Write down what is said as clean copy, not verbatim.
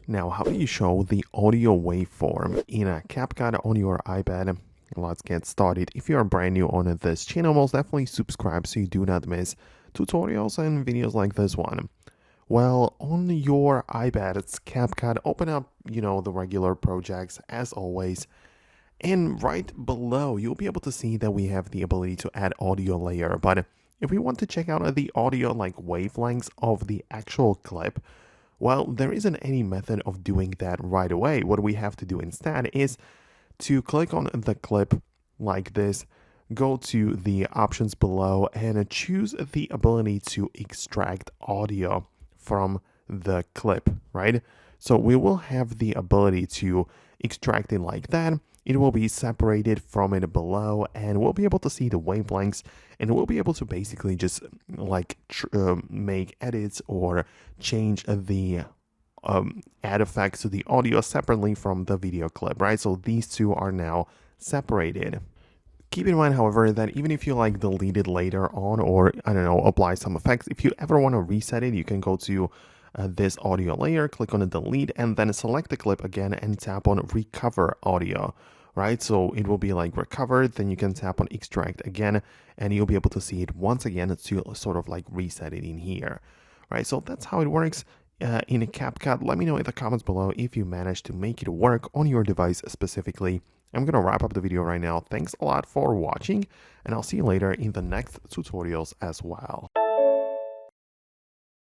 Now, how do you show the audio waveform in a Capcut on your iPad? Let's get started. If you are brand new on this channel, most definitely subscribe so you do not miss tutorials and videos like this one. Well, on your iPad, it's Capcut. Open up, the regular projects as always. And right below, you'll be able to see that we have the ability to add audio layer. But if we want to check out the audio like wavelengths of the actual clip, well, there isn't any method of doing that right away. What we have to do instead is to click on the clip like this, go to the options below and choose the ability to extract audio from the clip, right? So we will have the ability to extract it like that. It will be separated from it below and we'll be able to see the wavelengths and we'll be able to basically just like make edits or change the add effects to the audio separately from the video clip, right? So these two are now separated. Keep in mind, however, that even if you like delete it later on or, I don't know, apply some effects, if you ever want to reset it, you can go to this audio layer, click on the delete, and then select the clip again and tap on recover audio, right? So it will be like recovered, then you can tap on extract again, and you'll be able to see it once again to sort of like reset it in here, right? So that's how it works in a Capcut. Let me know in the comments below if you managed to make it work on your device specifically. I'm going to wrap up the video right now. Thanks a lot for watching, and I'll see you later in the next tutorials as well.